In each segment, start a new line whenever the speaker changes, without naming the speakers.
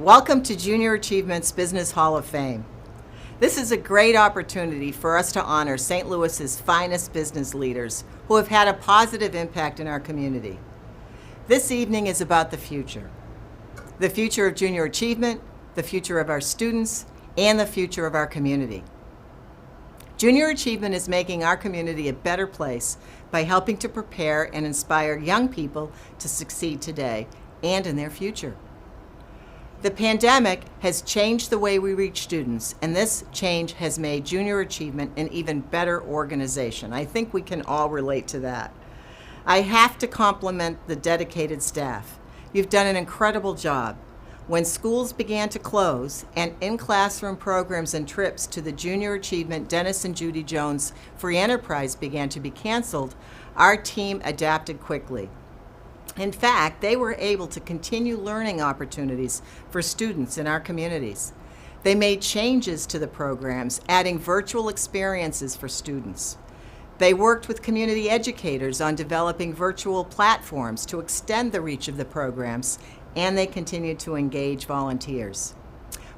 Welcome to Junior Achievement's Business Hall of Fame. This is a great opportunity for us to honor St. Louis's finest business leaders who have had a positive impact in our community. This evening is about the future of junior achievement, the future of our students, and the future of our community. Junior Achievement is making our community a better place by helping to prepare and inspire young people to succeed today and in their future. The pandemic has changed the way we reach students, and this change has made Junior Achievement an even better organization. I think we can all relate to that. I have to compliment the dedicated staff. You've done an incredible job. When schools began to close and in-classroom programs and trips to the Junior Achievement Dennis and Judy Jones Free Enterprise began to be canceled, our team adapted quickly. In fact, they were able to continue learning opportunities for students in our communities. They made changes to the programs, adding virtual experiences for students. They worked with community educators on developing virtual platforms to extend the reach of the programs, and they continued to engage volunteers.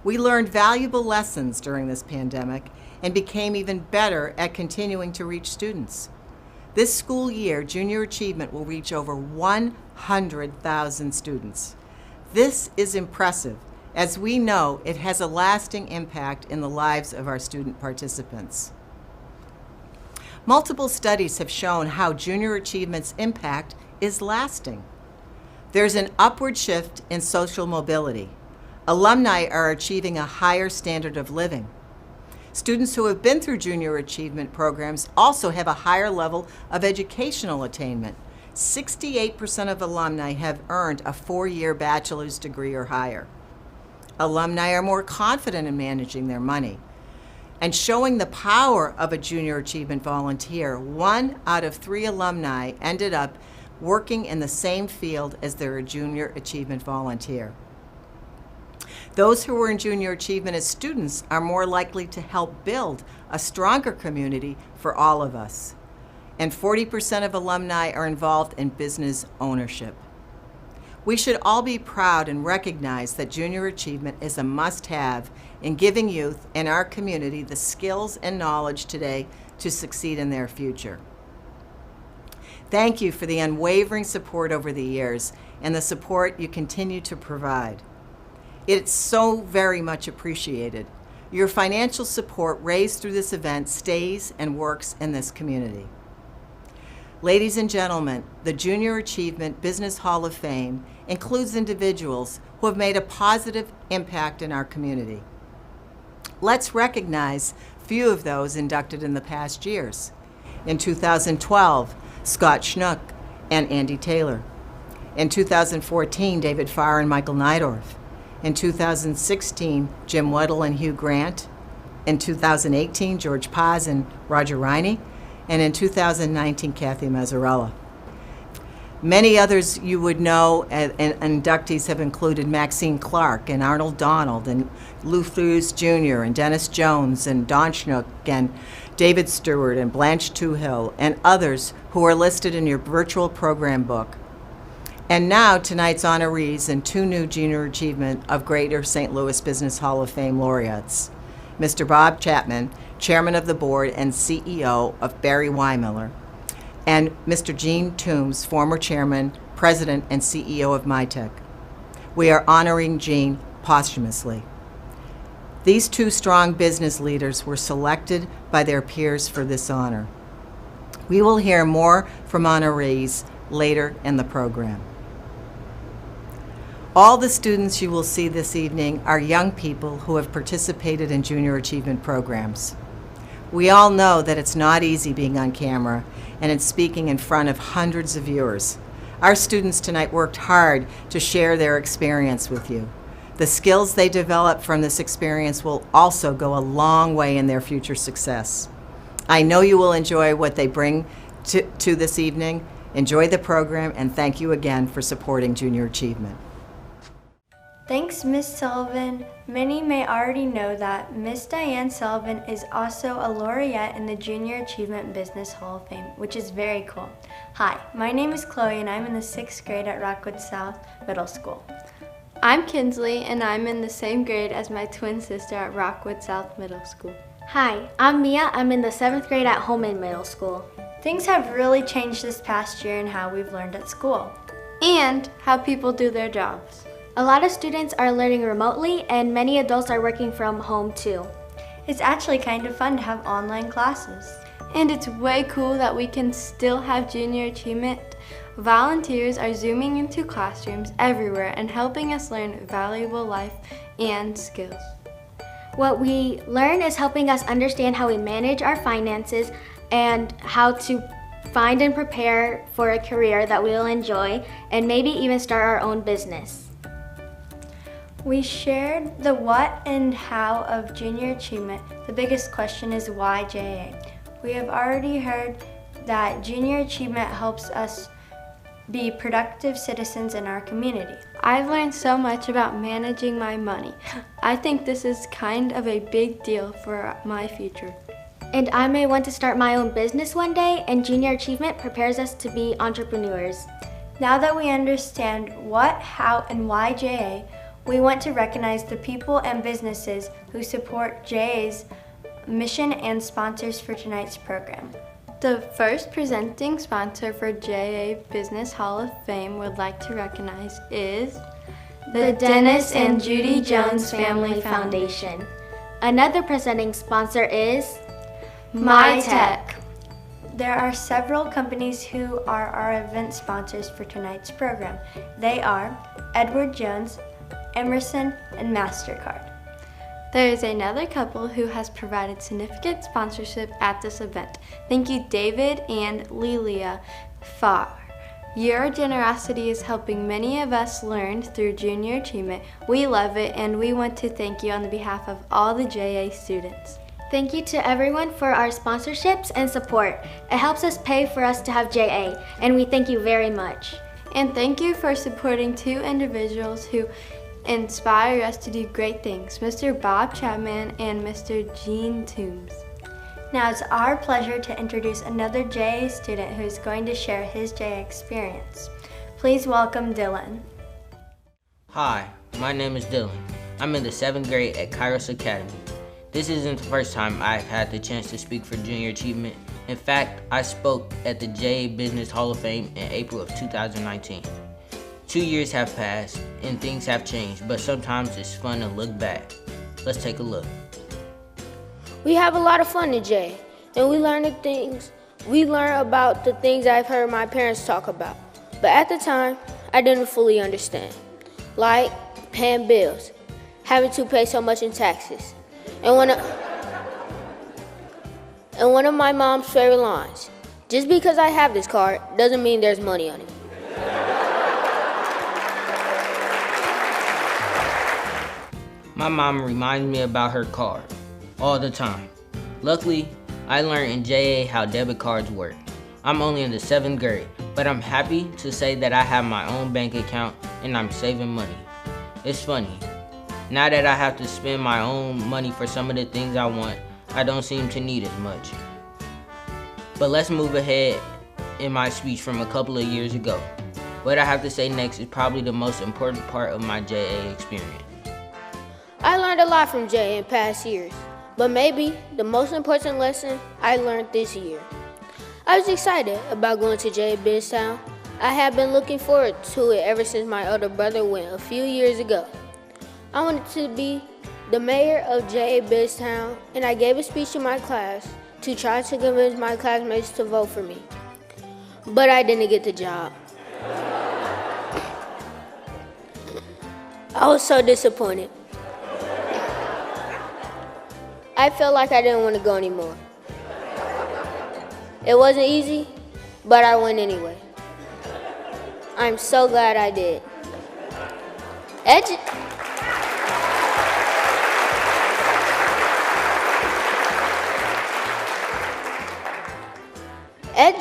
We learned valuable lessons during this pandemic and became even better at continuing to reach students. This school year, Junior Achievement will reach over 100,000 students. This is impressive, as we know it has a lasting impact in the lives of our student participants. Multiple studies have shown how Junior Achievement's impact is lasting. There's an upward shift in social mobility. Alumni are achieving a higher standard of living. Students who have been through Junior Achievement programs also have a higher level of educational attainment. 68% of alumni have earned a 4-year bachelor's degree or higher. Alumni are more confident in managing their money. And showing the power of a Junior Achievement volunteer, 1 out of 3 alumni ended up working in the same field as their Junior Achievement volunteer. Those who were in Junior Achievement as students are more likely to help build a stronger community for all of us. And 40% of alumni are involved in business ownership. We should all be proud and recognize that Junior Achievement is a must-have in giving youth in our community the skills and knowledge today to succeed in their future. Thank you for the unwavering support over the years and the support you continue to provide. It's so very much appreciated. Your financial support raised through this event stays and works in this community. Ladies and gentlemen, the Junior Achievement Business Hall of Fame includes individuals who have made a positive impact in our community. Let's recognize a few of those inducted in the past years. In 2012, Scott Schnook and Andy Taylor. In 2014, David Farr and Michael Neidorf. In 2016, Jim Weddle and Hugh Grant. In 2018, George Paz and Roger Riney. And in 2019, Kathy Mazzarella. Many others you would know and inductees have included Maxine Clark and Arnold Donald and Lou Thews Jr. and Dennis Jones and Don Schnook and David Stewart and Blanche Toohill and others who are listed in your virtual program book. And now tonight's honorees and 2 new Junior Achievement of Greater St. Louis Business Hall of Fame laureates. Mr. Bob Chapman, Chairman of the Board and CEO of Barry Weimiller, and Mr. Gene Toombs, former Chairman, President, and CEO of MyTech. We are honoring Gene posthumously. These 2 strong business leaders were selected by their peers for this honor. We will hear more from honorees later in the program. All the students you will see this evening are young people who have participated in Junior Achievement programs. We all know that it's not easy being on camera and in speaking in front of hundreds of viewers. Our students tonight worked hard to share their experience with you. The skills they develop from this experience will also go a long way in their future success. I know you will enjoy what they bring to this evening. Enjoy the program, and thank you again for supporting Junior Achievement.
Thanks, Ms. Sullivan. Many may already know that Ms. Diane Sullivan is also a laureate in the Junior Achievement Business Hall of Fame, which is very cool. Hi, my name is Chloe and I'm in the 6th grade at Rockwood South Middle School. I'm Kinsley, and I'm in the same grade as my twin sister at Rockwood South Middle School.
Hi, I'm Mia. I'm in the 7th grade at Holman Middle School.
Things have really changed this past year in how we've learned at school and how people do their jobs.
A lot of students are learning remotely, and many adults are working from home too.
It's actually kind of fun to have online classes. And it's way cool that we can still have junior achievement. Volunteers are zooming into classrooms everywhere and helping us learn valuable life and skills.
What we learn is helping us understand how we manage our finances and how to find and prepare for a career that we'll enjoy and maybe even start our own business.
We shared the what and how of junior achievement. The biggest question is why JA? We have already heard that junior achievement helps us be productive citizens in our community. I've learned so much about managing my money. I think this is kind of a big deal for my future.
And I may want to start my own business one day, and junior achievement prepares us to be entrepreneurs.
Now that we understand what, how, and why JA, we want to recognize the people and businesses who support JA's mission and sponsors for tonight's program. The first presenting sponsor for JA Business Hall of Fame would like to recognize is
The Dennis and Judy Jones Family Foundation. Another presenting sponsor is
MyTech. There are several companies who are our event sponsors for tonight's program. They are Edward Jones, Emerson, and MasterCard. There is another couple who has provided significant sponsorship at this event. Thank you, David and Lilia Farr. Your generosity is helping many of us learn through junior achievement. We love it, and we want to thank you on the behalf of all the JA students.
Thank you to everyone for our sponsorships and support. It helps us pay for us to have JA, and we thank you very much.
And thank you for supporting two individuals who inspire us to do great things, Mr. Bob Chapman and Mr. Gene Toombs. Now it's our pleasure to introduce another JA student who is going to share his JA experience. Please welcome Dylan.
Hi, my name is Dylan. I'm in the 7th grade at Kairos Academy. This isn't the first time I've had the chance to speak for junior achievement. In fact, I spoke at the JA Business Hall of Fame in April of 2019. 2 years have passed and things have changed, but sometimes it's fun to look back. Let's take a look.
We have a lot of fun in JA, and we learn about the things I've heard my parents talk about. But at the time, I didn't fully understand. Like paying bills, having to pay so much in taxes. And one of my mom's favorite lines, just because I have this card doesn't mean there's money on it.
My mom reminds me about her card all the time. Luckily, I learned in JA how debit cards work. I'm only in the 7th grade, but I'm happy to say that I have my own bank account and I'm saving money. It's funny. Now that I have to spend my own money for some of the things I want, I don't seem to need as much. But let's move ahead in my speech from a couple of years ago. What I have to say next is probably the most important part of my JA experience.
I learned a lot from JA in past years, but maybe the most important lesson I learned this year. I was excited about going to JA Biztown. I have been looking forward to it ever since my older brother went a few years ago. I wanted to be the mayor of JA Biztown, and I gave a speech to my class to try to convince my classmates to vote for me. But I didn't get the job. I was so disappointed. I felt like I didn't want to go anymore. It wasn't easy, but I went anyway. I'm so glad I did. At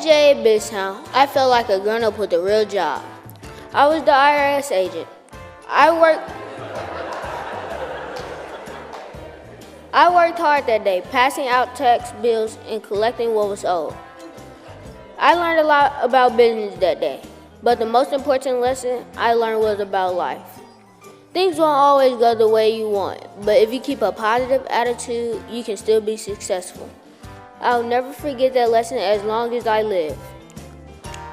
JA Biztown, I felt like a grown-up with a real job. I was the IRS agent. I worked hard that day, passing out tax bills and collecting what was owed. I learned a lot about business that day, but the most important lesson I learned was about life. Things won't always go the way you want, but if you keep a positive attitude, you can still be successful. I'll never forget that lesson as long as I live.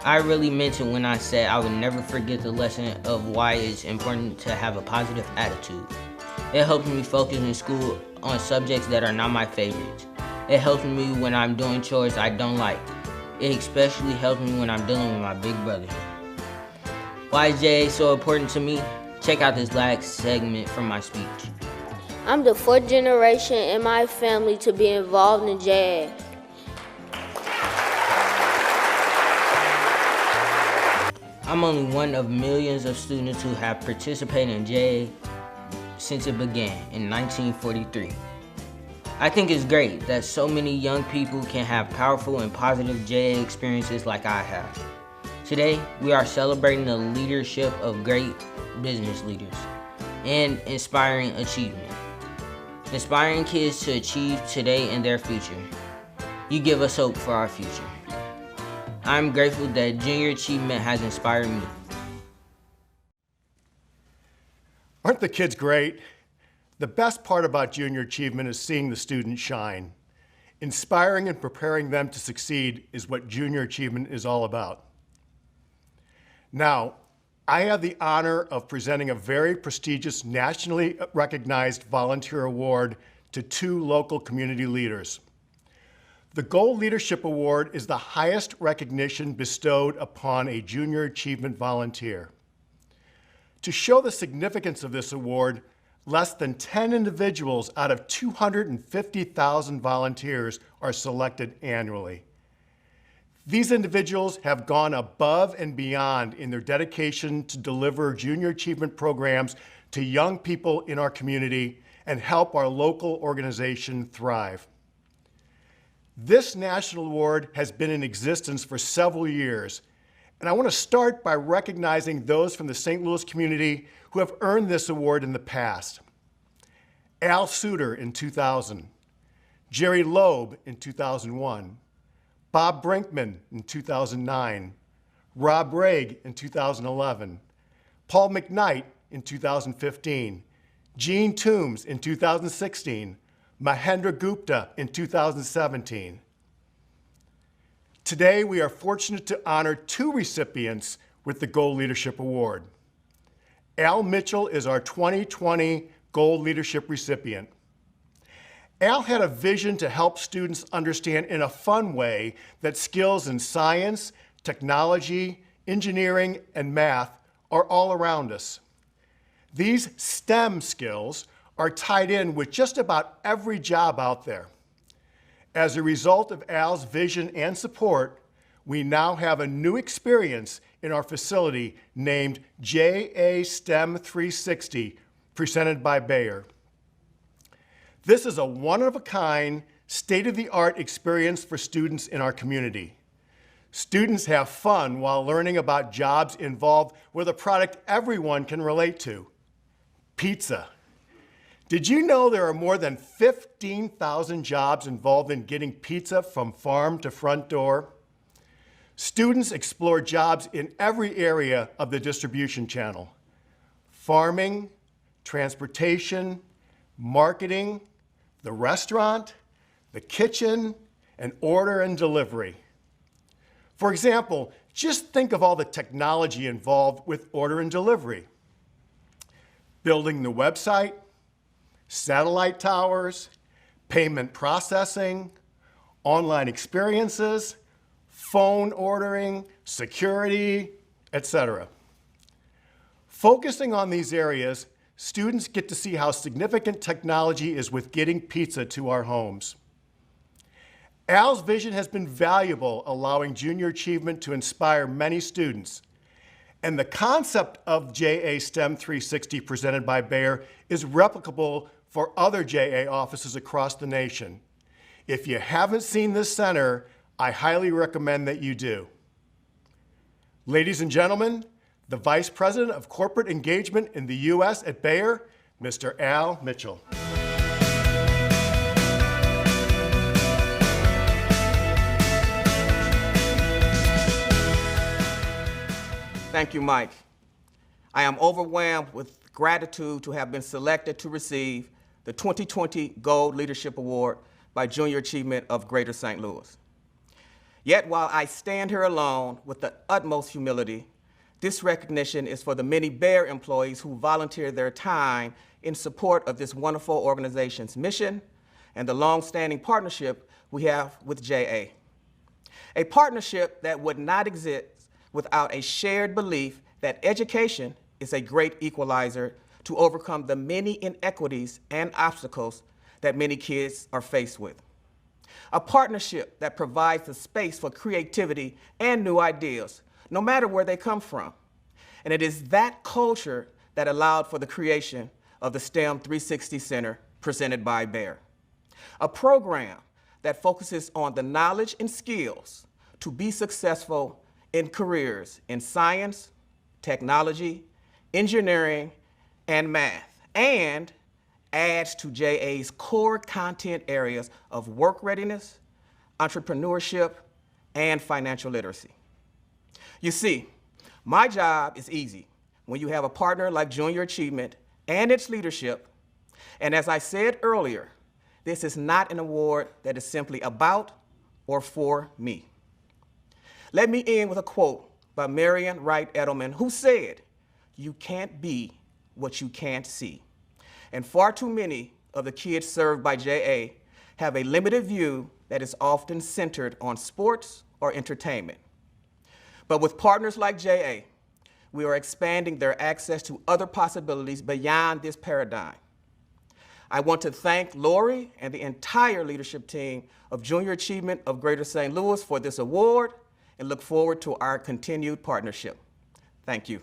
I really meant it when I said I would never forget the lesson of why it's important to have a positive attitude. It helps me focus in school on subjects that are not my favorites. It helps me when I'm doing chores I don't like. It especially helps me when I'm dealing with my big brother. Why is JA so important to me? Check out this last segment from my speech.
I'm the 4th generation in my family to be involved in JA.
I'm only one of millions of students who have participated in JA since it began in 1943. I think it's great that so many young people can have powerful and positive JA experiences like I have. Today, we are celebrating the leadership of great business leaders and inspiring achievement. Inspiring kids to achieve today and their future. You give us hope for our future. I'm grateful that Junior Achievement has inspired me.
Aren't the kids great? The best part about Junior Achievement is seeing the students shine. Inspiring and preparing them to succeed is what Junior Achievement is all about. Now, I have the honor of presenting a very prestigious, nationally recognized volunteer award to 2 local community leaders. The Gold Leadership Award is the highest recognition bestowed upon a Junior Achievement volunteer. To show the significance of this award, less than 10 individuals out of 250,000 volunteers are selected annually. These individuals have gone above and beyond in their dedication to deliver Junior Achievement programs to young people in our community and help our local organization thrive. This national award has been in existence for several years, and I want to start by recognizing those from the St. Louis community who have earned this award in the past. Al Suter in 2000, Jerry Loeb in 2001, Bob Brinkman in 2009, Rob Raig in 2011, Paul McKnight in 2015, Gene Toombs in 2016, Mahendra Gupta in 2017. Today, we are fortunate to honor 2 recipients with the Gold Leadership Award. Al Mitchell is our 2020 Gold Leadership recipient. Al had a vision to help students understand in a fun way that skills in science, technology, engineering, and math are all around us. These STEM skills are tied in with just about every job out there. As a result of Al's vision and support, we now have a new experience in our facility named JA STEM 360, presented by Bayer. This is a one-of-a-kind, state-of-the-art experience for students in our community. Students have fun while learning about jobs involved with a product everyone can relate to, pizza. Did you know there are more than 15,000 jobs involved in getting pizza from farm to front door? Students explore jobs in every area of the distribution channel: farming, transportation, marketing, the restaurant, the kitchen, and order and delivery. For example, just think of all the technology involved with order and delivery. Building the website, satellite towers, payment processing, online experiences, phone ordering, security, etc. Focusing on these areas, students get to see how significant technology is with getting pizza to our homes. Al's vision has been valuable, allowing Junior Achievement to inspire many students. And the concept of JA STEM 360 presented by Bayer is replicable for other JA offices across the nation. If you haven't seen this center, I highly recommend that you do. Ladies and gentlemen, the Vice President of Corporate Engagement in the U.S. at Bayer, Mr. Al Mitchell.
Thank you, Mike. I am overwhelmed with gratitude to have been selected to receive the 2020 Gold Leadership Award by Junior Achievement of Greater St. Louis. Yet while I stand here alone with the utmost humility, this recognition is for the many BEAR employees who volunteer their time in support of this wonderful organization's mission and the long-standing partnership we have with JA. A partnership that would not exist without a shared belief that education is a great equalizer to overcome the many inequities and obstacles that many kids are faced with. A partnership that provides the space for creativity and new ideas, no matter where they come from. And it is that culture that allowed for the creation of the STEM 360 Center presented by BEAR. A program that focuses on the knowledge and skills to be successful in careers in science, technology, engineering, and math, and adds to JA's core content areas of work readiness, entrepreneurship, and financial literacy. You see, my job is easy when you have a partner like Junior Achievement and its leadership. And as I said earlier, this is not an award that is simply about or for me. Let me end with a quote by Marian Wright Edelman, who said, "You can't be what you can't see." And far too many of the kids served by JA have a limited view that is often centered on sports or entertainment. But with partners like JA, we are expanding their access to other possibilities beyond this paradigm. I want to thank Lori and the entire leadership team of Junior Achievement of Greater St. Louis for this award and look forward to our continued partnership. Thank you.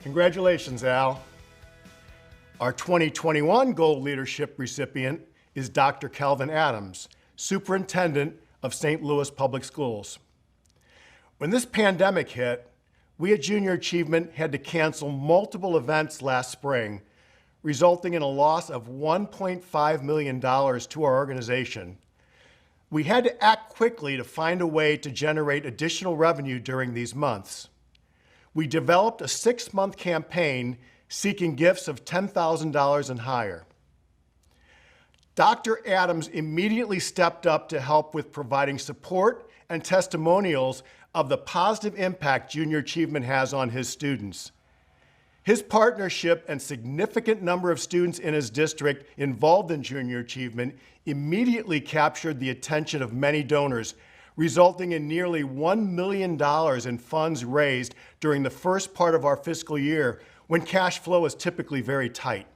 Congratulations, Al. Our 2021 Gold Leadership recipient is Dr. Calvin Adams, Superintendent of St. Louis Public Schools. When this pandemic hit, we at Junior Achievement had to cancel multiple events last spring, resulting in a loss of $1.5 million to our organization. We had to act quickly to find a way to generate additional revenue during these months. We developed a 6-month campaign seeking gifts of $10,000 and higher. Dr. Adams immediately stepped up to help with providing support and testimonials of the positive impact Junior Achievement has on his students. His partnership and significant number of students in his district involved in Junior Achievement immediately captured the attention of many donors, resulting in nearly $1 million in funds raised during the first part of our fiscal year, when cash flow is typically very tight.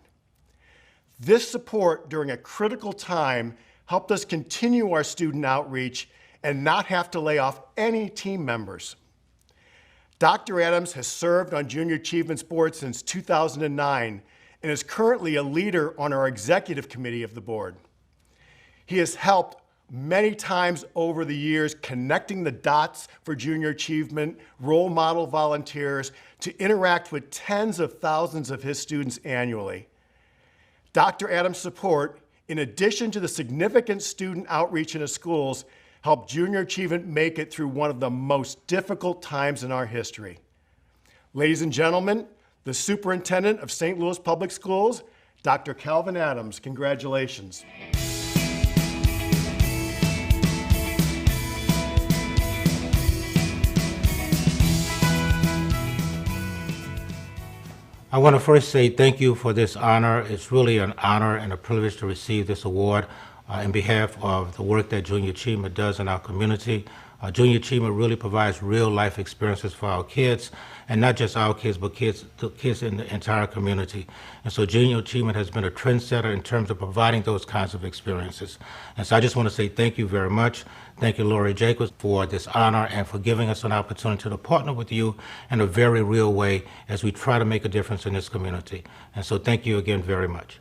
This support during a critical time helped us continue our student outreach and not have to lay off any team members. Dr. Adams has served on Junior Achievement's board since 2009 and is currently a leader on our executive committee of the board. He has helped many times over the years connecting the dots for Junior Achievement, role model volunteers to interact with tens of thousands of his students annually. Dr. Adams' support, in addition to the significant student outreach in his schools, helped Junior Achievement make it through one of the most difficult times in our history. Ladies and gentlemen, the Superintendent of St. Louis Public Schools, Dr. Calvin Adams, congratulations.
I want to first say thank you for this honor. It's really an honor and a privilege to receive this award in behalf of the work that Junior Achievement does in our community. Junior Achievement really provides real life experiences for our kids, and not just our kids, but kids in the entire community. And so Junior Achievement has been a trendsetter in terms of providing those kinds of experiences. And so I just want to say thank you very much. Thank you, Lori Jacobs, for this honor and for giving us an opportunity to partner with you in a very real way as we try to make a difference in this community. And so thank you again very much.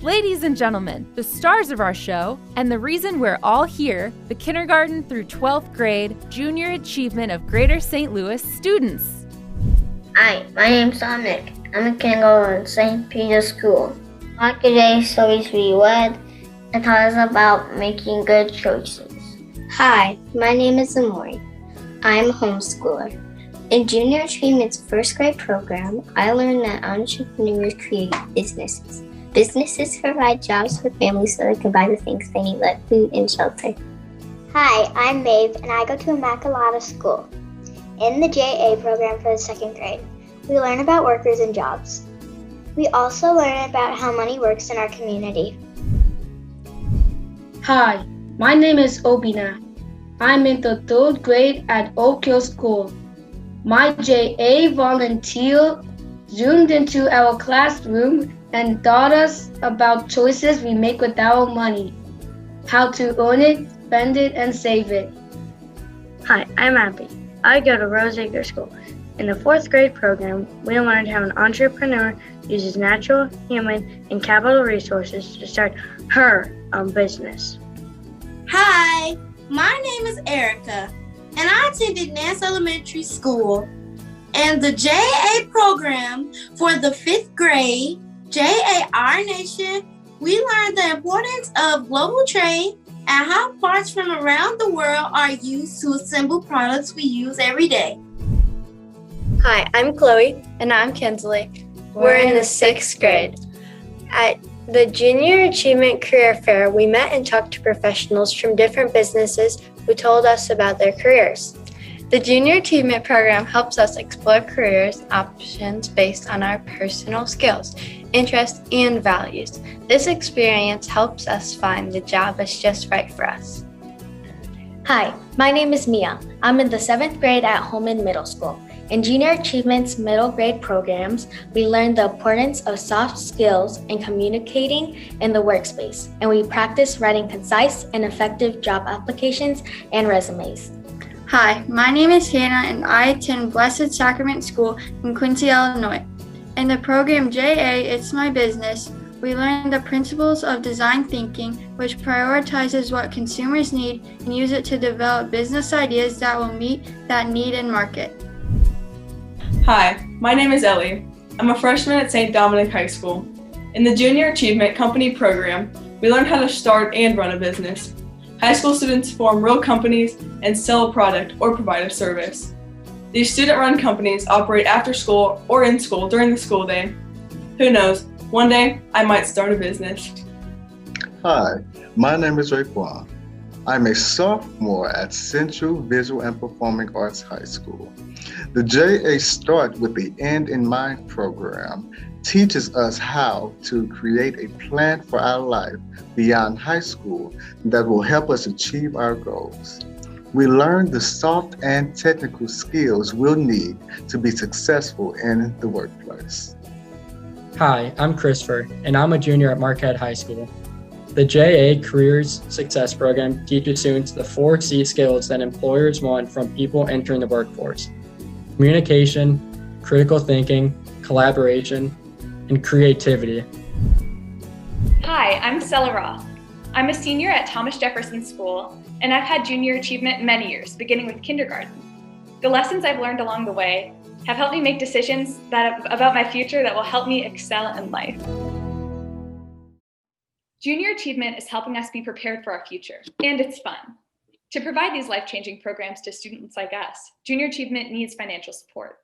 Ladies and gentlemen, the stars of our show, and the reason we're all here, the kindergarten through 12th grade Junior Achievement of Greater St. Louis students.
Hi, my name's Dominic. I'm in kindergarten at St. Peter's School. Our today's stories we read and taught us about making good choices.
Hi, my name is Amori. I'm a homeschooler. In Junior Achievement's first grade program, I learned that entrepreneurs create businesses. Businesses provide jobs for families so they can buy the things they need, like food and shelter.
Hi, I'm Maeve and I go to Immaculata School. In the JA program for the second grade, we learn about workers and jobs. We also learn about how money works in our community.
Hi, my name is Obina. I'm in the third grade at Oak Hill School. My JA volunteer zoomed into our classroom and taught us about choices we make with our money, how to earn it, spend it, and save it.
Hi, I'm Abby. I go to Roseacre School. In the fourth grade program, we learned how an entrepreneur uses natural, human, and capital resources to start her own business.
Hi, my name is Erica, and I attended Nance Elementary School. In the JA program for the 5th grade, JA Our Nation, we learned the importance of global trade and how parts from around the world are used to assemble products we use every day.
Hi, I'm Chloe. And I'm Kinsley. We're in the 6th grade. At the Junior Achievement Career Fair, we met and talked to professionals from different businesses who told us about their careers. The Junior Achievement Program helps us explore careers options based on our personal skills, interests, and values. This experience helps us find the job that's just right for us.
Hi, my name is Mia. I'm in the 7th grade at Holman Middle School. In Junior Achievement's middle grade programs, we learn the importance of soft skills and communicating in the workspace, and we practice writing concise and effective job applications and resumes.
Hi, my name is Hannah and I attend Blessed Sacrament School in Quincy, Illinois. In the program JA, It's My Business, we learn the principles of design thinking, which prioritizes what consumers need and use it to develop business ideas that will meet that need and market.
Hi, my name is Ellie. I'm a freshman at St. Dominic High School. In the Junior Achievement Company program, we learn how to start and run a business. High school students form real companies and sell a product or provide a service. These student-run companies operate after school or in school during the school day. Who knows, one day I might start a business.
Hi, my name is Raekwon. I'm a sophomore at Central Visual and Performing Arts High School. The JA Start with the End in Mind program teaches us how to create a plan for our life beyond high school that will help us achieve our goals. We learn the soft and technical skills we'll need to be successful in the workplace.
Hi, I'm Christopher, and I'm a junior at Marquette High School. The JA Careers Success Program teaches students the 4 key skills that employers want from people entering the workforce: communication, critical thinking, collaboration, and creativity.
Hi, I'm Stella Roth. I'm a senior at Thomas Jefferson School, and I've had junior achievement many years, beginning with kindergarten. The lessons I've learned along the way have helped me make decisions about my future that will help me excel in life. Junior Achievement is helping us be prepared for our future, and it's fun. To provide these life-changing programs to students like us, Junior Achievement needs financial support.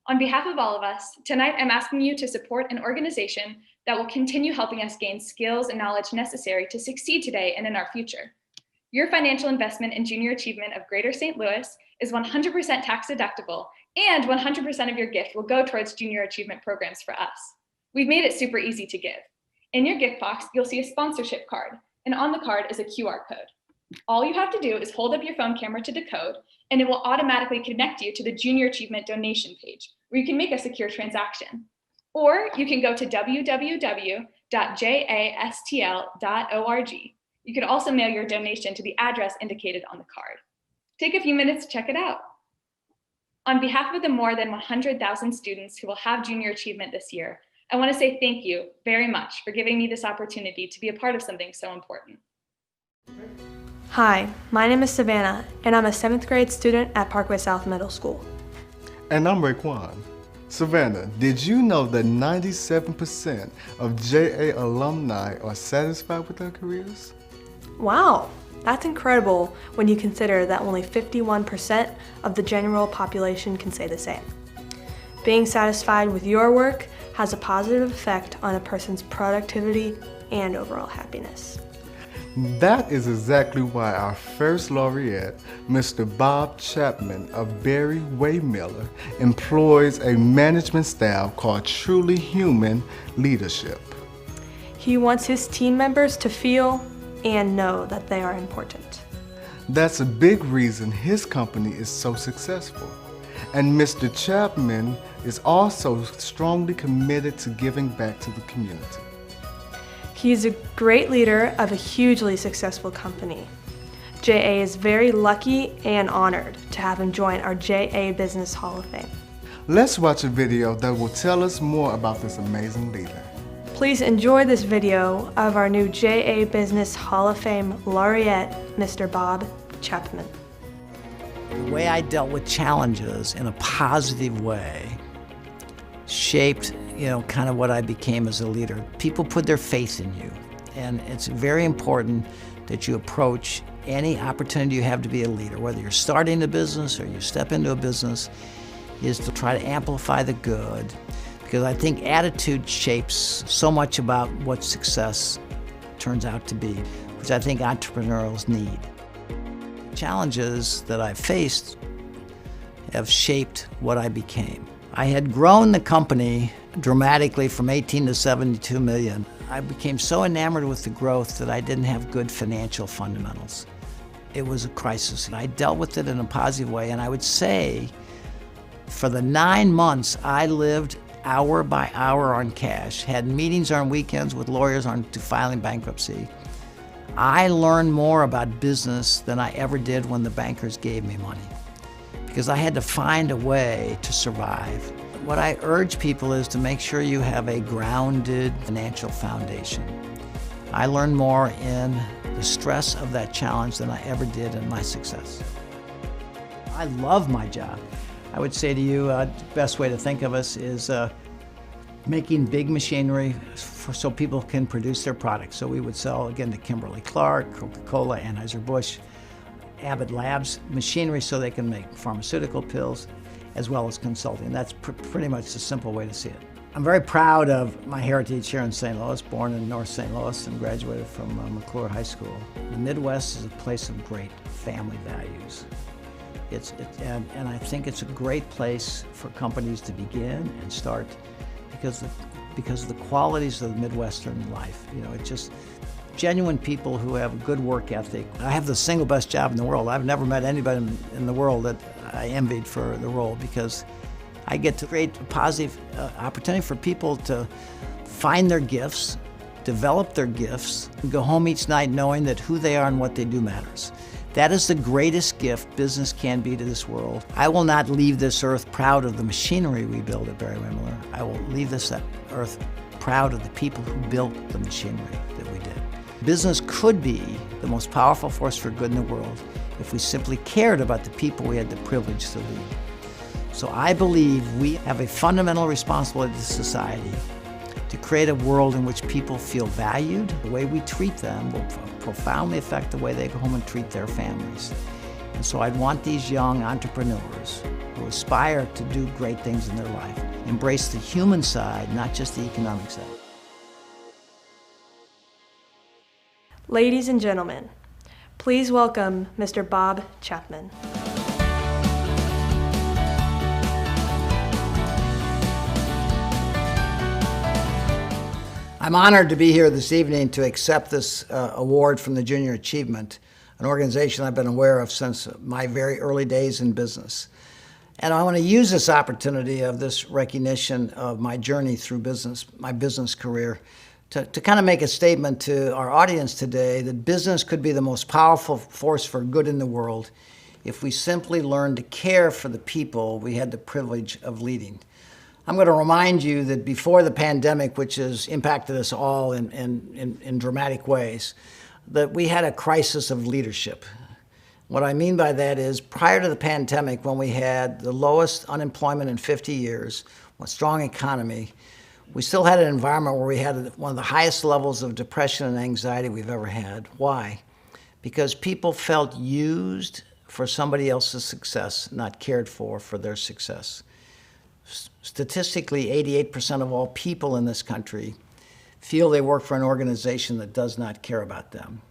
On behalf of all of us, tonight I'm asking you to support an organization that will continue helping us gain skills and knowledge necessary to succeed today and in our future. Your financial investment in Junior Achievement of Greater St. Louis is 100% tax deductible, and 100% of your gift will go towards Junior Achievement programs for us. We've made it super easy to give. In your gift box, you'll see a sponsorship card, and on the card is a QR code. All you have to do is hold up your phone camera to the code, and it will automatically connect you to the Junior Achievement donation page, where you can make a secure transaction. Or you can go to www.jastl.org. You can also mail your donation to the address indicated on the card. Take a few minutes to check it out. On behalf of the more than 100,000 students who will have Junior Achievement this year, I want to say thank you very much for giving me this opportunity to be a part of something so important.
Hi, my name is Savannah, and I'm a 7th grade student at Parkway South Middle School.
And I'm Raekwon.
Savannah, did you know that 97% of JA alumni are satisfied with their careers?
Wow, that's incredible when you consider that only 51% of the general population can say the same. Being satisfied with your work has a positive effect on a person's productivity and overall happiness.
That is exactly why our first laureate, Mr. Bob Chapman of Barry Waymiller, employs a management style called Truly Human Leadership.
He wants his team members to feel and know that they are important.
That's a big reason his company is so successful. And Mr. Chapman is also strongly committed to giving back to the community.
He's a great leader of a hugely successful company. JA is very lucky and honored to have him join our JA Business Hall of Fame.
Let's watch a video that will tell us more about this amazing leader.
Please enjoy this video of our new JA Business Hall of Fame laureate, Mr. Bob Chapman.
The way I dealt with challenges in a positive way shaped, kind of what I became as a leader. People put their faith in you, and it's very important that you approach any opportunity you have to be a leader, whether you're starting a business or you step into a business, is to try to amplify the good, because I think attitude shapes so much about what success turns out to be, which I think entrepreneurs need. Challenges that I faced have shaped what I became. I had grown the company dramatically from 18 to 72 million. I became so enamored with the growth that I didn't have good financial fundamentals. It was a crisis. I dealt with it in a positive way, and I would say for the 9 months I lived hour by hour on cash, had meetings on weekends with lawyers on to filing bankruptcy. I learned more about business than I ever did when the bankers gave me money, because I had to find a way to survive. What I urge people is to make sure you have a grounded financial foundation. I learned more in the stress of that challenge than I ever did in my success. I love my job. I would say to you, the best way to think of us is making big machinery so people can produce their products. So we would sell, again, to Kimberly-Clark, Coca-Cola, Anheuser-Busch, Abbott Labs, machinery so they can make pharmaceutical pills, as well as consulting. That's pretty much the simple way to see it. I'm very proud of my heritage here in St. Louis, born in North St. Louis and graduated from McClure High School. The Midwest is a place of great family values. And I think it's a great place for companies to begin and start because of the qualities of the Midwestern life. It's just genuine people who have a good work ethic. I have the single best job in the world. I've never met anybody in the world that I envied for the role, because I get to create a positive opportunity for people to find their gifts, develop their gifts, and go home each night knowing that who they are and what they do matters. That is the greatest gift business can be to this world. I will not leave this earth proud of the machinery we build at Barry Waymiller. I will leave this earth proud of the people who built the machinery that we did. Business could be the most powerful force for good in the world if we simply cared about the people we had the privilege to lead. So I believe we have a fundamental responsibility to society to create a world in which people feel valued. The way we treat them will profoundly affect the way they go home and treat their families. And so I'd want these young entrepreneurs who aspire to do great things in their life embrace the human side, not just the economic side.
Ladies and gentlemen, please welcome Mr. Bob Chapman.
I'm honored to be here this evening to accept this award from the Junior Achievement, an organization I've been aware of since my very early days in business. And I want to use this opportunity of this recognition of my journey through business, my business career, to kind of make a statement to our audience today that business could be the most powerful force for good in the world if we simply learn to care for the people we had the privilege of leading. I'm going to remind you that before the pandemic, which has impacted us all in dramatic ways, that we had a crisis of leadership. What I mean by that is prior to the pandemic, when we had the lowest unemployment in 50 years, a strong economy, we still had an environment where we had one of the highest levels of depression and anxiety we've ever had. Why? Because people felt used for somebody else's success, not cared for their success. Statistically, 88% of all people in this country feel they work for an organization that does not care about them.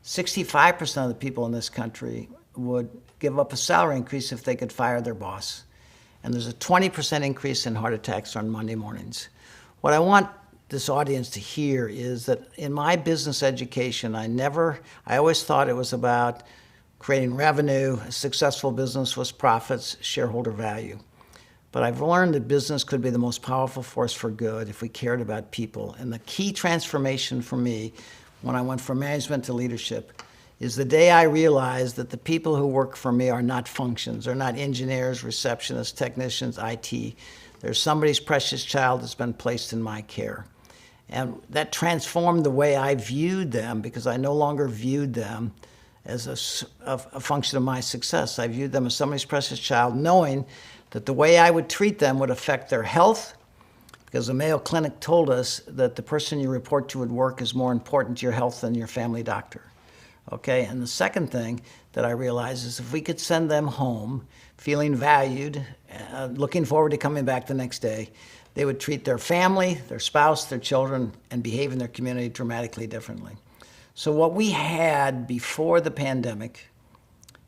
65% of the people in this country would give up a salary increase if they could fire their boss. And there's a 20% increase in heart attacks on Monday mornings. What I want this audience to hear is that in my business education, I always thought it was about creating revenue. A successful business was profits, shareholder value. But I've learned that business could be the most powerful force for good if we cared about people. And the key transformation for me when I went from management to leadership is the day I realized that the people who work for me are not functions. They're not engineers, receptionists, technicians, IT. They're somebody's precious child that's been placed in my care. And that transformed the way I viewed them, because I no longer viewed them as a function of my success. I viewed them as somebody's precious child, knowing that the way I would treat them would affect their health, because the Mayo Clinic told us that the person you report to at work is more important to your health than your family doctor. Okay, and the second thing that I realized is if we could send them home feeling valued, looking forward to coming back the next day, they would treat their family, their spouse, their children, and behave in their community dramatically differently. So what we had before the pandemic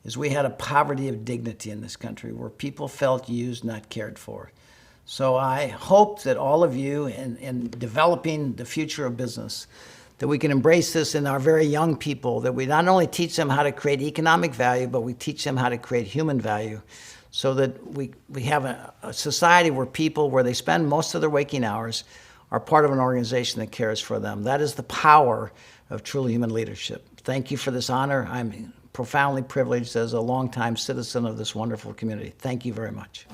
is we had a poverty of dignity in this country where people felt used, not cared for. So I hope that all of you in developing the future of business, that we can embrace this in our very young people, that we not only teach them how to create economic value, but we teach them how to create human value, so that we have a society where they spend most of their waking hours are part of an organization that cares for them. That is the power of truly human leadership. Thank you for this honor. I'm profoundly privileged as a longtime citizen of this wonderful community. Thank you very much.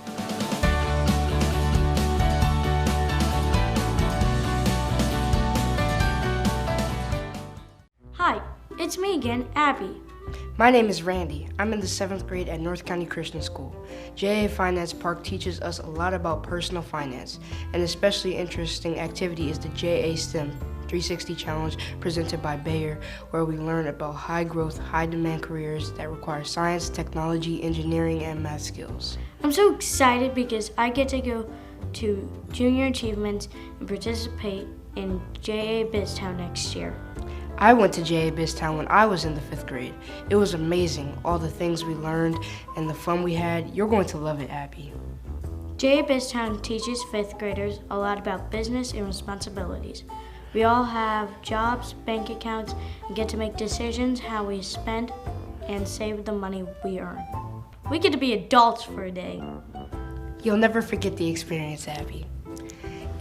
Hi, it's me again, Abby.
My name is Randy. I'm in the 7th grade at North County Christian School. JA Finance Park teaches us a lot about personal finance. An especially interesting activity is the JA STEM 360 Challenge presented by Bayer, where we learn about high-growth, high-demand careers that require science, technology, engineering, and math skills.
I'm so excited because I get to go to Junior Achievements and participate in JA BizTown next year.
I went to JA BizTown when I was in the 5th grade. It was amazing, all the things we learned and the fun we had. You're going to love it, Abby.
JA BizTown teaches 5th graders a lot about business and responsibilities. We all have jobs, bank accounts, and get to make decisions how we spend and save the money we earn. We get to be adults for a day.
You'll never forget the experience, Abby.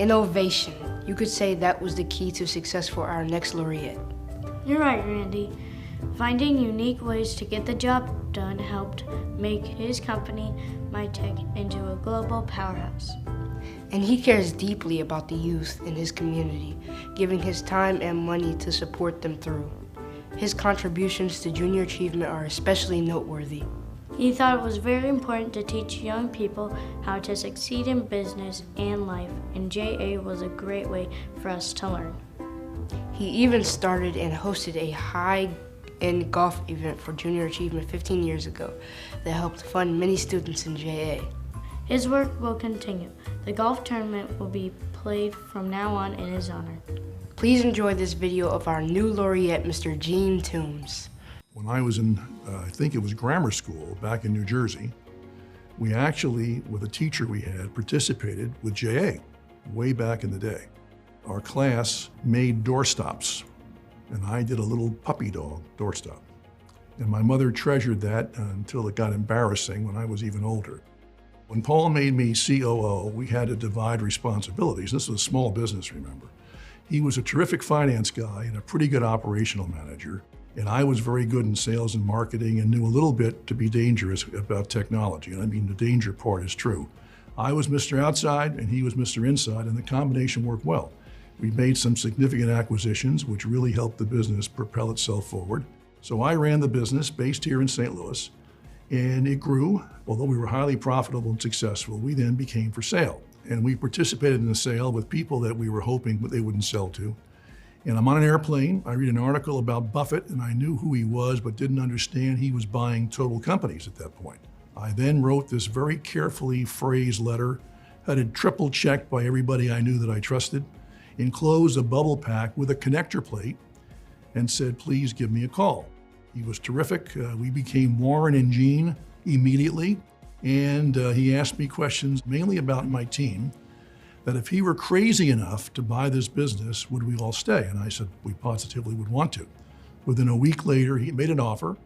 Innovation. You could say that was the key to success for our next laureate.
You're right, Randy. Finding unique ways to get the job done helped make his company, MyTech, into a global powerhouse.
And he cares deeply about the youth in his community, giving his time and money to support them through. His contributions to Junior Achievement are especially noteworthy.
He thought it was very important to teach young people how to succeed in business and life, and JA was a great way for us to learn.
He even started and hosted a high-end golf event for Junior Achievement 15 years ago that helped fund many students in JA.
His work will continue. The golf tournament will be played from now on in his honor.
Please enjoy this video of our new laureate, Mr. Gene Toombs.
When I was in, I think it was grammar school back in New Jersey, we actually, with a teacher we had, participated with JA way back in the day. Our class made doorstops, and I did a little puppy dog doorstop. And my mother treasured that until it got embarrassing when I was even older. When Paul made me COO, we had to divide responsibilities. This was a small business, remember. He was a terrific finance guy and a pretty good operational manager. And I was very good in sales and marketing and knew a little bit to be dangerous about technology. And I mean, the danger part is true. I was Mr. Outside and he was Mr. Inside, and the combination worked well. We made some significant acquisitions, which really helped the business propel itself forward. So I ran the business based here in St. Louis, and it grew. Although we were highly profitable and successful, we then became for sale. And we participated in the sale with people that we were hoping that they wouldn't sell to. And I'm on an airplane, I read an article about Buffett, and I knew who he was, but didn't understand he was buying total companies at that point. I then wrote this very carefully phrased letter, had it triple checked by everybody I knew that I trusted, enclosed a bubble pack with a connector plate, and said, please give me a call. He was terrific. We became Warren and Gene immediately, and he asked me questions mainly about my team, that if he were crazy enough to buy this business, would we all stay? And I said, we positively would want to. Within a week later, he made an offer,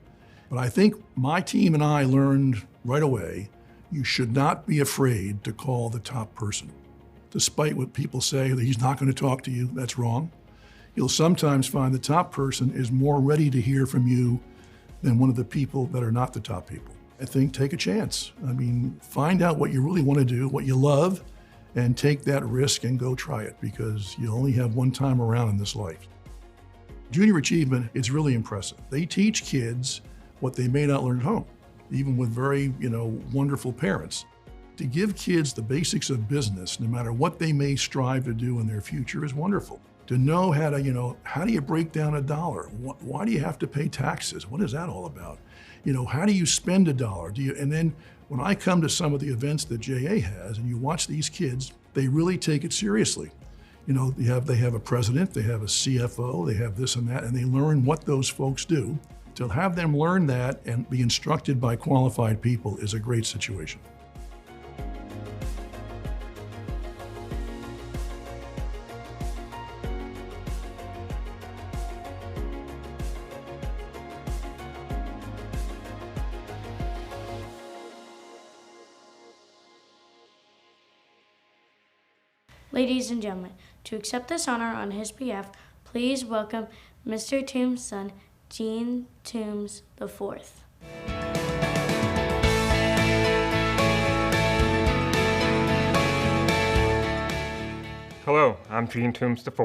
but I think my team and I learned right away, you should not be afraid to call the top person. Despite what people say that he's not going to talk to you, that's wrong. You'll sometimes find the top person is more ready to hear from you than one of the people that are not the top people. I think take a chance. I mean, find out what you really want to do, what you love, and take that risk and go try it, because you only have one time around in this life. Junior Achievement is really impressive. They teach kids what they may not learn at home, even with very, wonderful parents. To give kids the basics of business, no matter what they may strive to do in their future, is wonderful. To know how to, how do you break down a dollar? Why do you have to pay taxes? What is that all about? How do you spend a dollar? And then when I come to some of the events that JA has, and you watch these kids, they really take it seriously. They have a president, they have a CFO, they have this and that, and they learn what those folks do. To have them learn that and be instructed by qualified people is a great situation.
Ladies and gentlemen, to accept this honor on his behalf, please welcome Mr. Toombs' son, Gene Toombs IV.
Hello, I'm Gene Toombs IV.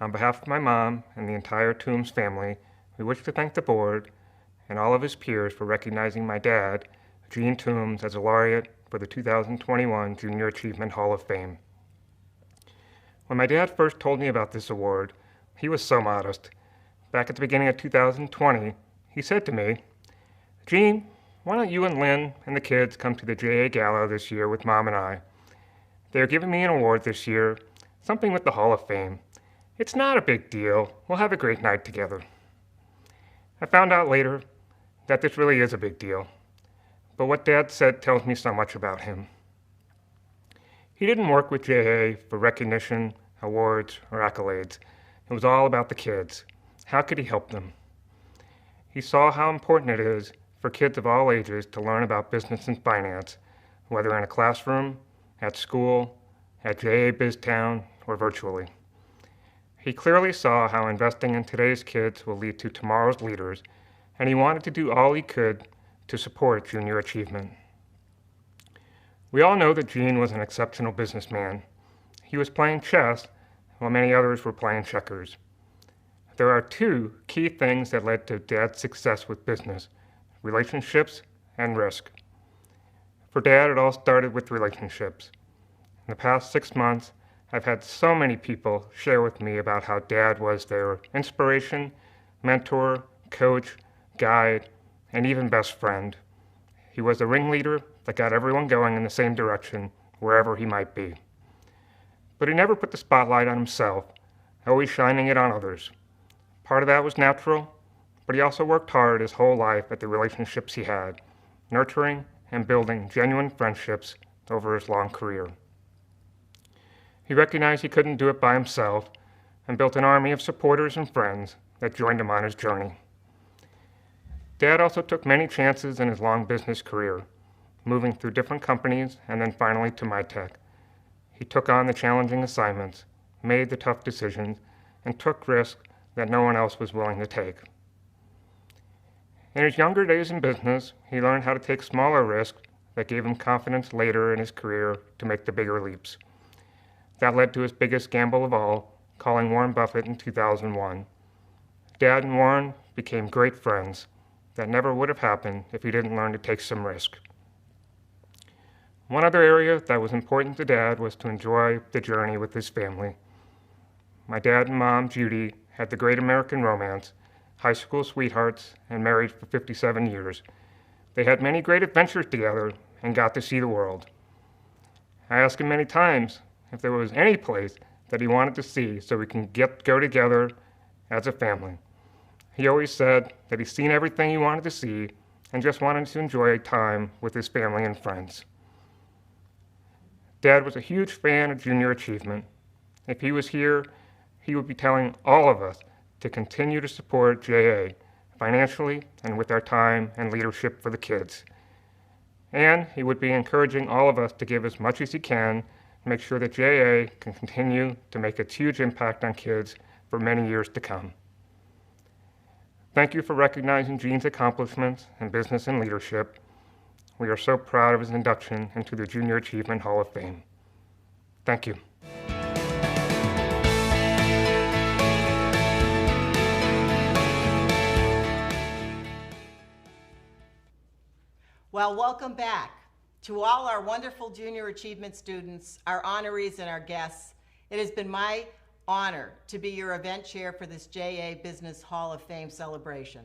On behalf of my mom and the entire Toombs family, we wish to thank the board and all of his peers for recognizing my dad, Gene Toombs, as a laureate for the 2021 Junior Achievement Hall of Fame. When my dad first told me about this award, he was so modest. Back at the beginning of 2020, he said to me, Gene, why don't you and Lynn and the kids come to the JA Gala this year with Mom and I? They're giving me an award this year, something with the Hall of Fame. It's not a big deal. We'll have a great night together. I found out later that this really is a big deal. But what Dad said tells me so much about him. He didn't work with JA for recognition, awards, or accolades. It was all about the kids. How could he help them? He saw how important it is for kids of all ages to learn about business and finance, whether in a classroom, at school, at JA BizTown, or virtually. He clearly saw how investing in today's kids will lead to tomorrow's leaders, and he wanted to do all he could to support junior achievement. We all know that Gene was an exceptional businessman. He was playing chess while many others were playing checkers. There are two key things that led to Dad's success with business: relationships and risk. For Dad, it all started with relationships. In the past 6 months, I've had so many people share with me about how Dad was their inspiration, mentor, coach, guide, and even best friend. He was the ringleader that got everyone going in the same direction, wherever he might be. But he never put the spotlight on himself, always shining it on others. Part of that was natural, but he also worked hard his whole life at the relationships he had, nurturing and building genuine friendships over his long career. He recognized he couldn't do it by himself and built an army of supporters and friends that joined him on his journey. Dad also took many chances in his long business career, moving through different companies and then finally to MyTech. He took on the challenging assignments, made the tough decisions, and took risks that no one else was willing to take. In his younger days in business, he learned how to take smaller risks that gave him confidence later in his career to make the bigger leaps. That led to his biggest gamble of all, calling Warren Buffett in 2001. Dad and Warren became great friends that never would have happened if he didn't learn to take some risk. One other area that was important to Dad was to enjoy the journey with his family. My dad and mom, Judy, had the great American romance, high school sweethearts, and married for 57 years. They had many great adventures together and got to see the world. I asked him many times if there was any place that he wanted to see so we can go together as a family. He always said that he's seen everything he wanted to see and just wanted to enjoy time with his family and friends. Dad was a huge fan of Junior Achievement. If he was here, he would be telling all of us to continue to support JA financially and with our time and leadership for the kids. And he would be encouraging all of us to give as much as he can to make sure that JA can continue to make its huge impact on kids for many years to come. Thank you for recognizing Gene's accomplishments in business and leadership. We are so proud of his induction into the Junior Achievement Hall of Fame. Thank you.
Well, welcome back. To all our wonderful Junior Achievement students, our honorees, and our guests, it has been my honor to be your event chair for this JA Business Hall of Fame celebration.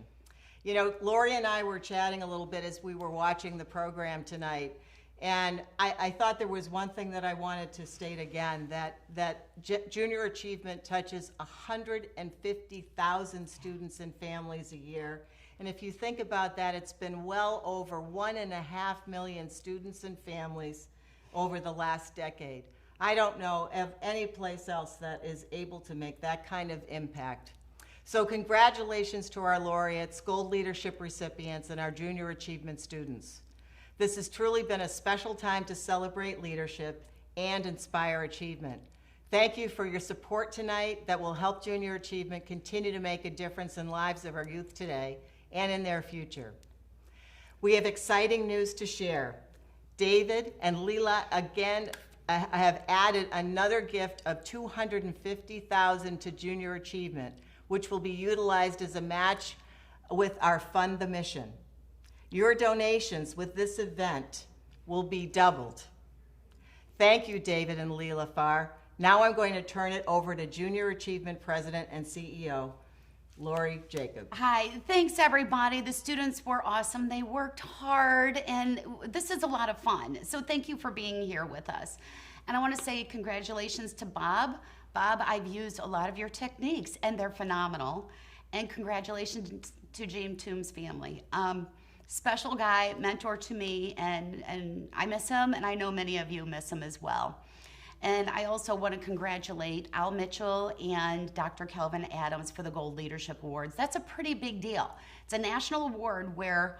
You know, Lori and I were chatting a little bit as we were watching the program tonight, and I thought there was one thing that I wanted to state again, that Junior Achievement touches 150,000 students and families a year. And if you think about that, it's been well over 1.5 million students and families over the last decade. I don't know of any place else that is able to make that kind of impact. So congratulations to our laureates, Gold Leadership recipients, and our Junior Achievement students. This has truly been a special time to celebrate leadership and inspire achievement. Thank you for your support tonight that will help Junior Achievement continue to make a difference in lives of our youth today and in their future. We have exciting news to share. David and Leela again have added another gift of $250,000 to Junior Achievement, which will be utilized as a match with our Fund the Mission. Your donations with this event will be doubled. Thank you, David and Leela Farr. Now I'm going to turn it over to Junior Achievement President and CEO, Lori Jacob.
Hi, thanks everybody. The students were awesome. They worked hard and this is a lot of fun. So thank you for being here with us. And I want to say congratulations to Bob. Bob, I've used a lot of your techniques and they're phenomenal. And congratulations to James Toombs' family. Special guy, mentor to me, and I miss him, and I know many of you miss him as well. And I also want to congratulate Al Mitchell and Dr. Kelvin Adams for the Gold Leadership Awards. That's a pretty big deal. It's a national award where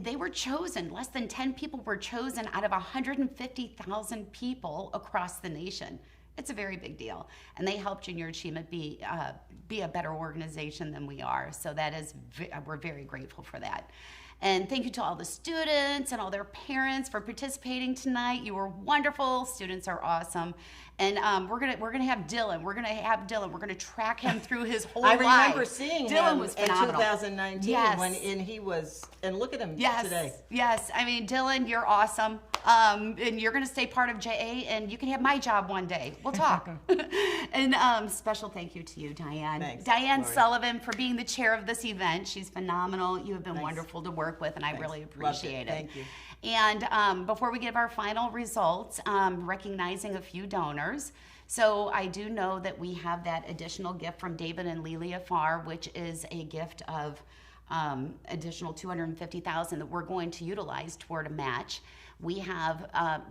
they were chosen, less than 10 people were chosen out of 150,000 people across the nation. It's a very big deal. And they helped Junior Achievement be a better organization than we are. So that is, we're very grateful for that. And thank you to all the students and all their parents for participating tonight. You were wonderful. Students are awesome. And we're gonna have Dylan. We're gonna track him through his whole life.
I remember seeing
Dylan
him
was
in
phenomenal.
2019
yes.
when he was, and look at him
yes.
today.
Yes, I mean, Dylan, you're awesome. And you're gonna stay part of JA and you can have my job one day. We'll talk. And special thank you to you, Diane.
Thanks,
Diane
Lori.
Sullivan for being the chair of this event. She's phenomenal. You have been
Thanks.
wonderful to work with and I really appreciate it.
Thank you.
And before we give our final results, recognizing a few donors. So I do know that we have that additional gift from David and Lelia Farr, which is a gift of additional $250,000 that we're going to utilize toward a match. We have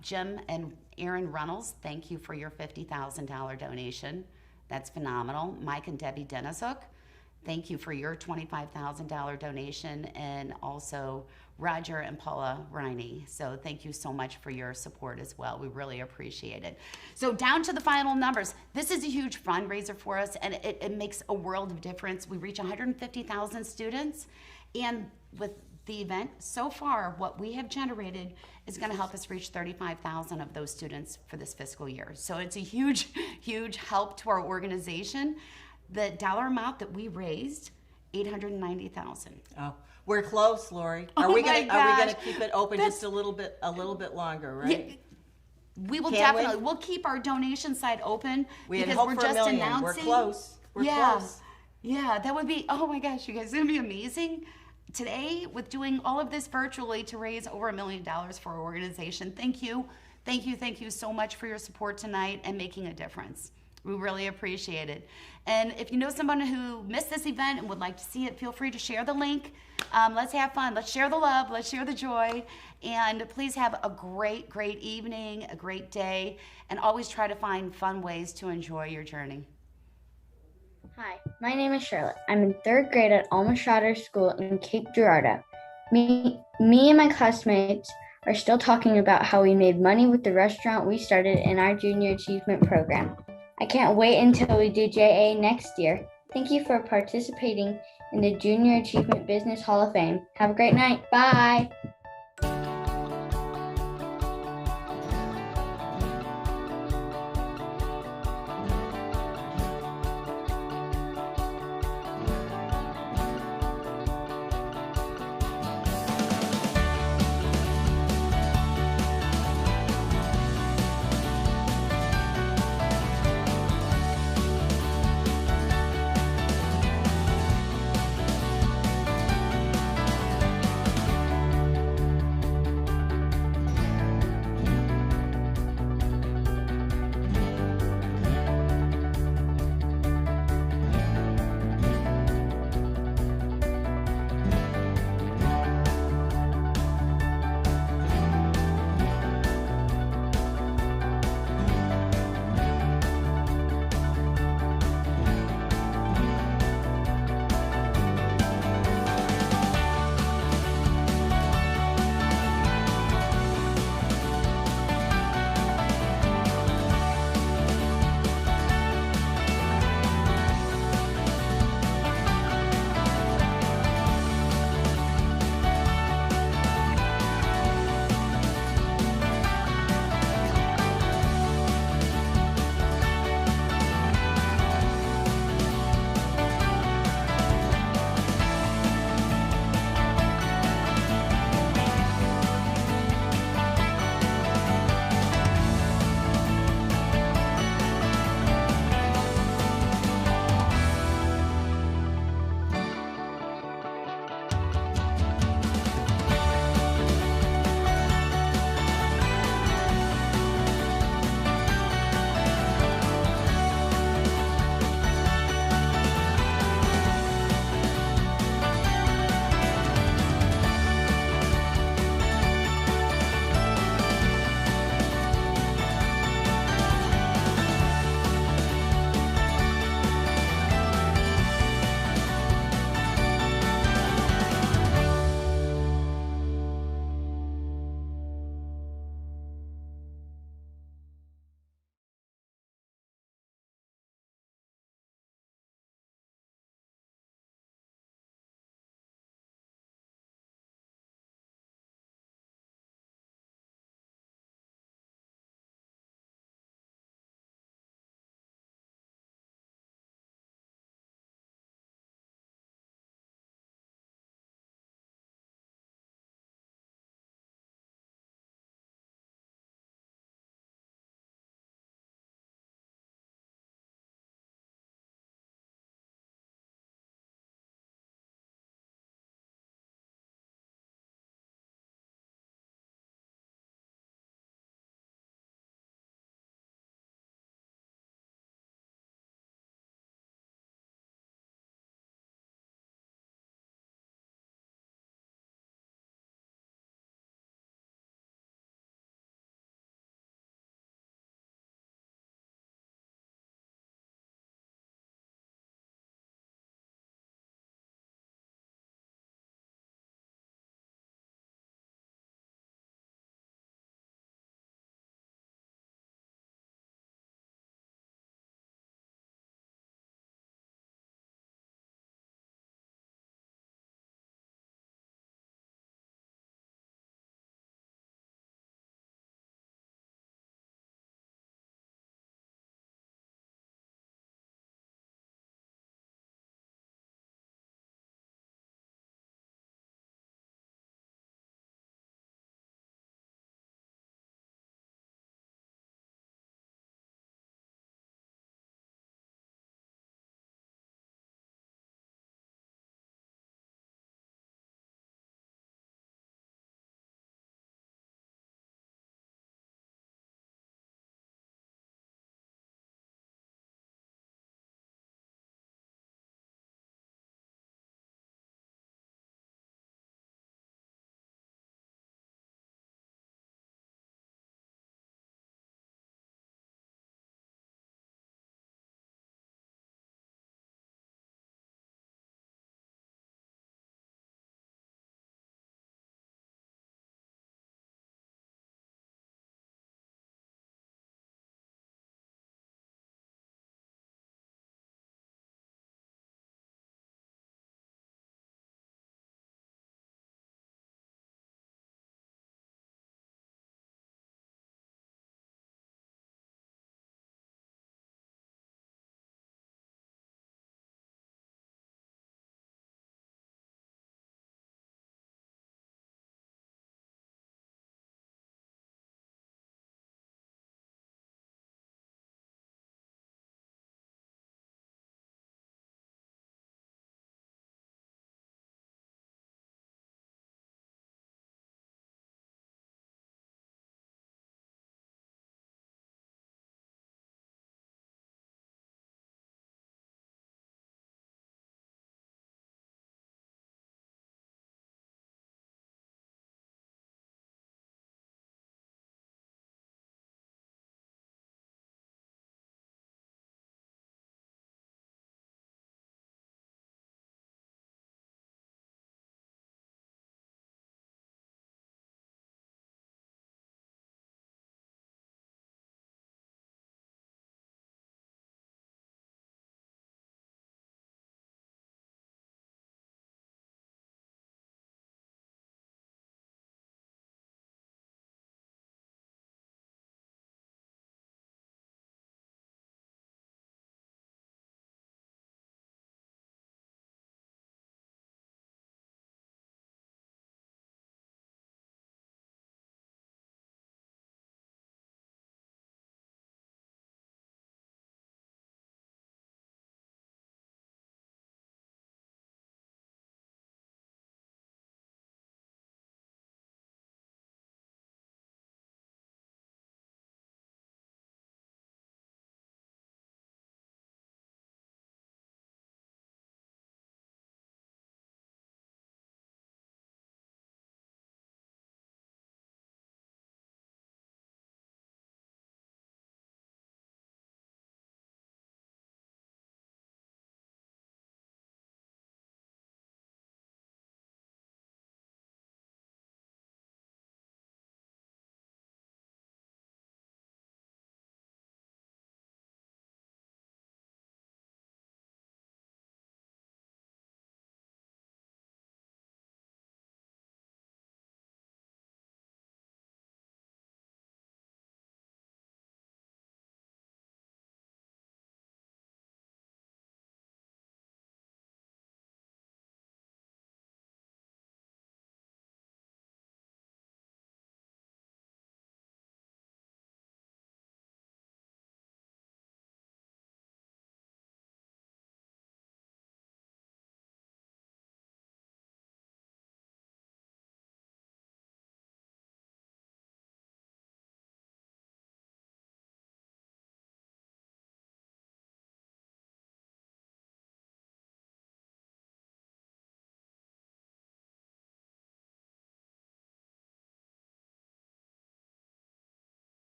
Jim and Aaron Reynolds. Thank you for your $50,000 donation. That's phenomenal. Mike and Debbie Denisuk. Thank you for your $25,000 donation, and also Roger and Paula Riney. So thank you so much for your support as well. We really appreciate it. So down to the final numbers. This is a huge fundraiser for us, and it makes a world of difference. We reach 150,000 students, and with the event so far, what we have generated is going to help us reach 35,000 of those students for this fiscal year. So it's a huge, huge help to our organization. the dollar amount that we raised, $890,000.
Oh, we're close, Lori. Are we gonna keep it open just a little bit longer, right?
Yeah, we will
Can
definitely.
we?
We'll keep our donation side open
We had
because
hoped
we're
for a
just
million.
announcing.
We're close. We're close.
Yeah, that would be. Oh my gosh, you guys, it's gonna be amazing. Today, with doing all of this virtually to raise over $1 million for our organization. Thank you so much for your support tonight and making a difference. We really appreciate it. And if you know someone who missed this event and would like to see it, feel free to share the link. Let's have fun. Let's share the love. Let's share the joy. And please have a great, great evening, a great day, and always try to find fun ways to enjoy your journey.
Hi, my name is Charlotte. I'm in 3rd grade at Alma Schroeder School in Cape Girardeau. Me and my classmates are still talking about how we made money with the restaurant we started in our Junior Achievement Program. I can't wait until we do JA next year. Thank you for participating in the Junior Achievement Business Hall of Fame. Have a great night. Bye.